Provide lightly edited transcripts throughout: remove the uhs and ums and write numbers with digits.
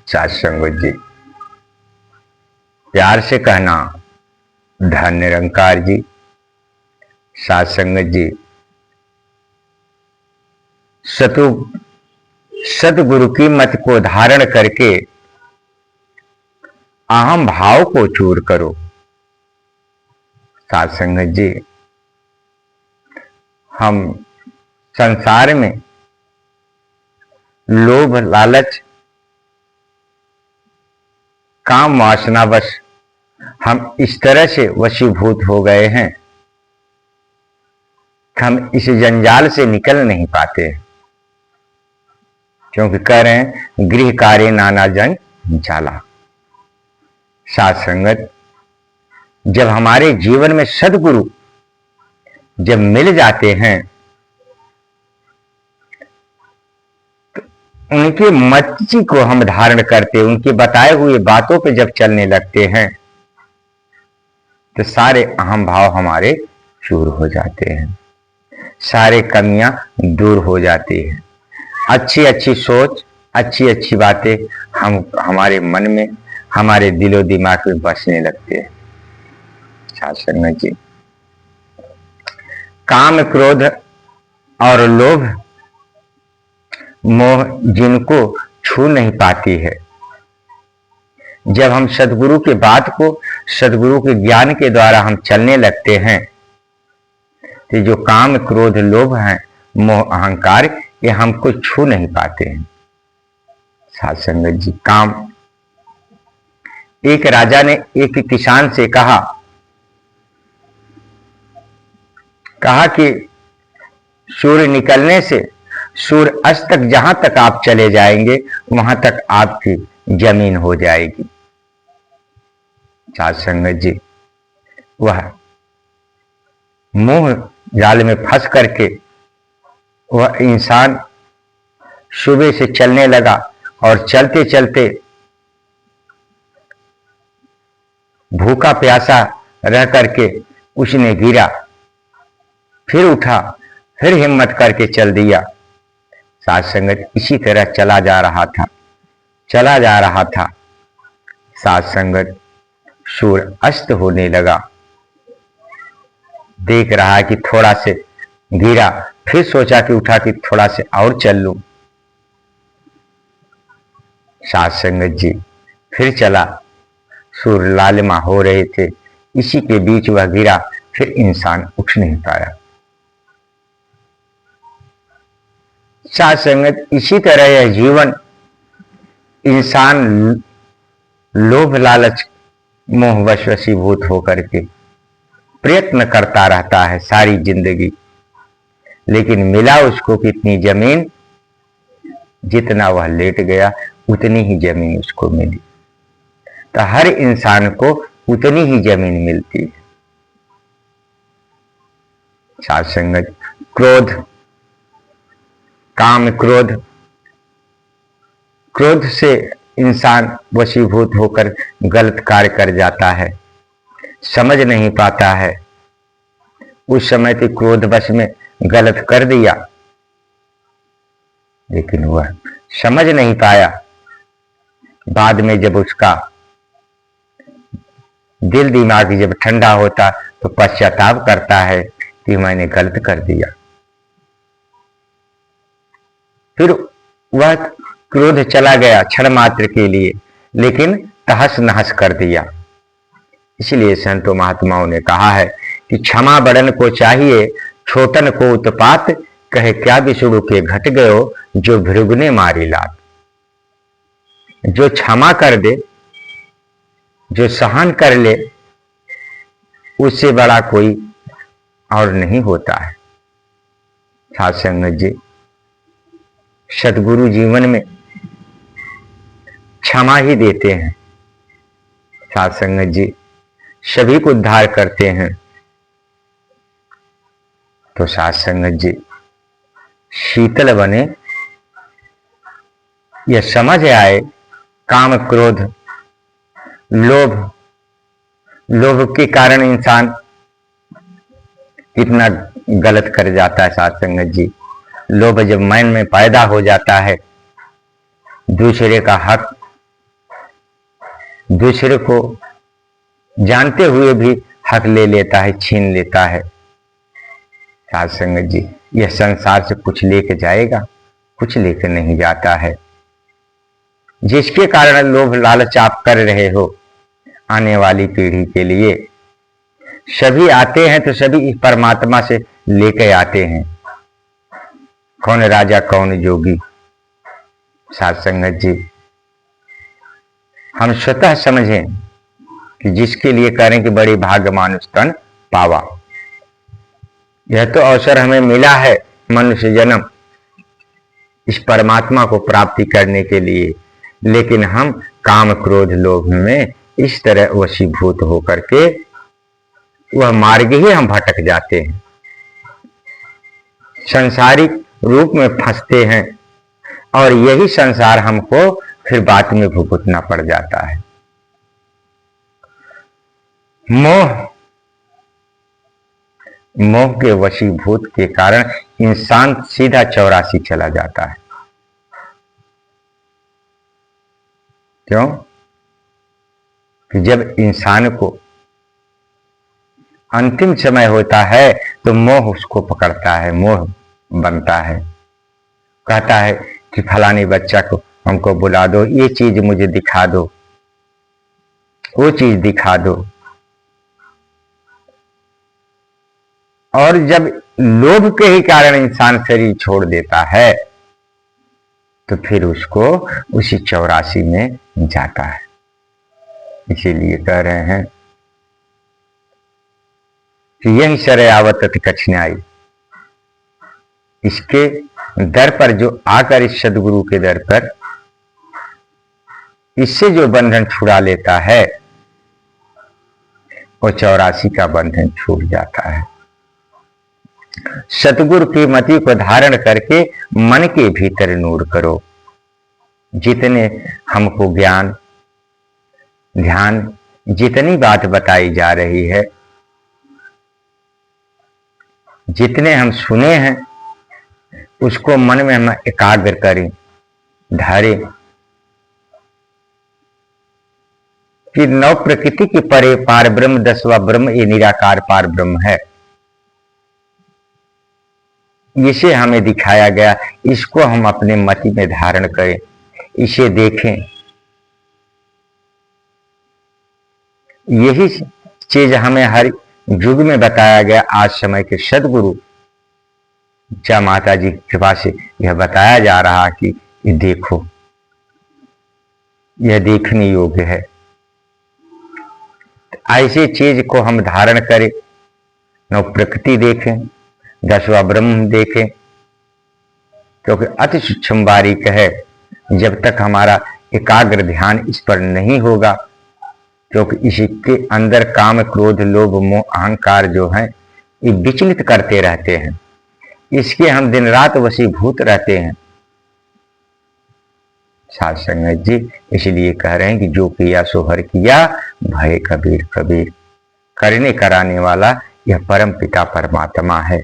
साथ संगत जी, प्यार से कहना धन निरंकार जी। साथ संगत जी, सतगुरु की मत को धारण करके अहम भाव को चूर करो। साथ संगत जी, हम संसार में लोभ लालच काम वासनावश हम इस तरह से वशीभूत हो गए हैं कि हम इस जंजाल से निकल नहीं पाते, क्योंकि कह रहे हैं गृह कार्य नाना जंजाला। साथ संगत, जब हमारे जीवन में सद्गुरु जब मिल जाते हैं तो उनके मर्जी को हम धारण करते, उनके बताए हुए बातों पे जब चलने लगते हैं तो सारे अहम भाव हमारे चूर हो जाते हैं, सारे कमियां दूर हो जाती हैं, अच्छी अच्छी सोच अच्छी अच्छी बातें हमारे मन में हमारे दिलो दिमाग में बसने लगते हैं। साथ संगत जी, काम क्रोध और लोभ मोह जिनको छू नहीं पाती है, जब हम सद्गुरु के बात को सद्गुरु के ज्ञान के द्वारा हम चलने लगते हैं तो जो काम क्रोध लोभ हैं मोह अहंकार ये हमको छू नहीं पाते हैं। साथ संगत जी, काम, एक राजा ने एक किसान से कहा कि सूर्य निकलने से सूर्य अस्त तक जहां तक आप चले जाएंगे वहां तक आपकी जमीन हो जाएगी। साथ संगत जी, वह मोह जाल में फंस करके वह इंसान सुबह से चलने लगा और चलते चलते भूखा प्यासा रह करके उसने गिरा, फिर उठा, फिर हिम्मत करके चल दिया। साथ संगत, इसी तरह चला जा रहा था। साथ संगत, सूर्य अस्त होने लगा, देख रहा है कि थोड़ा से गिरा, फिर सोचा कि उठा कि थोड़ा से और चल लूं। साथ संगत जी, फिर चला, सूर्य लालिमा हो रहे थे, इसी के बीच वह गिरा, फिर इंसान उठ नहीं पाया। साथ संगत, इसी तरह यह जीवन इंसान लोभ लालच मोह वशीभूत होकर के प्रयत्न करता रहता है सारी जिंदगी, लेकिन मिला उसको कितनी जमीन, जितना वह लेट गया उतनी ही जमीन उसको मिली। तो हर इंसान को उतनी ही जमीन मिलती है। साथ संगत, क्रोध, काम क्रोध से इंसान वशीभूत होकर गलत कार्य कर जाता है, समझ नहीं पाता है। उस समय तो क्रोध वश में गलत कर दिया, लेकिन वह समझ नहीं पाया। बाद में जब उसका दिल दिमाग जब ठंडा होता तो पश्चाताप करता है कि मैंने गलत कर दिया। फिर वह क्रोध चला गया क्षण मात्र के लिए, लेकिन तहस नहस कर दिया। इसलिए संतों महात्माओं ने कहा है कि क्षमा बड़न को चाहिए, छोटन को उत्पात, कहे क्या विष्णु के घट गयो, जो भृगुने मारी लात। जो क्षमा कर दे, जो सहन कर ले, उससे बड़ा कोई और नहीं होता है। साथ संगत जी, सद्गुरु जीवन में क्षमा ही देते हैं। साथ संगत जी, सभी को उद्धार करते हैं। तो साथ संगत जी, शीतल बने, यह समझ आए काम क्रोध लोभ के कारण इंसान कितना गलत कर जाता है। साथ संगत जी, लोभ जब मन में पैदा हो जाता है, दूसरे का हक दूसरे को जानते हुए भी हक ले लेता है, छीन लेता है। साध संगत जी, यह संसार से कुछ लेके जाएगा? कुछ लेकर नहीं जाता है। जिसके कारण लोभ लालच आप कर रहे हो आने वाली पीढ़ी के लिए, सभी आते हैं तो सभी इस परमात्मा से लेके आते हैं। कौन राजा कौन जोगी? साध संगत जी, हम स्वतः समझें कि जिसके लिए करें कि बड़ी भाग्य मानुष तन पावा। यह तो अवसर हमें मिला है मनुष्य जन्म इस परमात्मा को प्राप्ति करने के लिए, लेकिन हम काम क्रोध लोभ में इस तरह वशीभूत होकर के वह मार्ग ही हम भटक जाते हैं, संसारिक रूप में फंसते हैं और यही संसार हमको फिर बाद में भुगतना पड़ जाता है। मोह के वशीभूत के कारण इंसान सीधा 84 चला जाता है। क्यों? कि जब इंसान को अंतिम समय होता है तो मोह उसको पकड़ता है, मोह बनता है। कहता है कि फलानी बच्चा को हमको बुला दो, ये चीज मुझे दिखा दो, वो चीज दिखा दो। और जब लोभ के ही कारण इंसान शरीर छोड़ देता है तो फिर उसको उसी 84 में जाता है। इसीलिए कह रहे हैं कि यही शरयावत कठिनाई। इसके दर पर जो आकर इस सदगुरु के दर पर इससे जो बंधन छुड़ा लेता है वो 84 का बंधन छूट जाता है। सतगुरु की मति को धारण करके मन के भीतर नूर करो। जितने हमको ज्ञान ध्यान जितनी बात बताई जा रही है, जितने हम सुने हैं, उसको मन में हम एकाग्र करें, धारें कि नौ प्रकृति के परे पार ब्रह्म, 10वां ब्रह्म ये निराकार पार ब्रह्म है। इसे हमें दिखाया गया, इसको हम अपने मति में धारण करें, इसे देखें। यही चीज हमें हर युग में बताया गया। आज समय के सदगुरु जय माता जी की कृपा से यह बताया जा रहा कि ये देखो, यह देखने योग्य है। ऐसी चीज को हम धारण करें, नौ प्रकृति देखें, 10वां ब्रह्म देखें, क्योंकि अति सूक्ष्म बारीक है। जब तक हमारा एकाग्र ध्यान इस पर नहीं होगा, क्योंकि इसके अंदर काम क्रोध लोभ मोह अहंकार जो है ये विचलित करते रहते हैं, इसके हम दिन रात वशीभूत रहते हैं। साध संगत जी, इसलिए कह रहे हैं कि जो किया सो हर किया, भय कबीर कबीर। करने कराने वाला यह परम पिता परमात्मा है,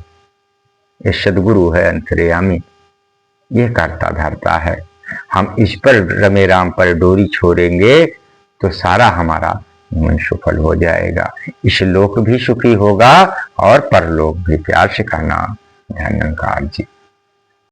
यह सदगुरु है, अंतर्यामी, यह करता धरता है। हम इस पर रमे राम पर डोरी छोड़ेंगे तो सारा हमारा मन सफल हो जाएगा। इस लोक भी सुखी होगा और परलोक भी। प्यार से कहना धन्यवाद जी।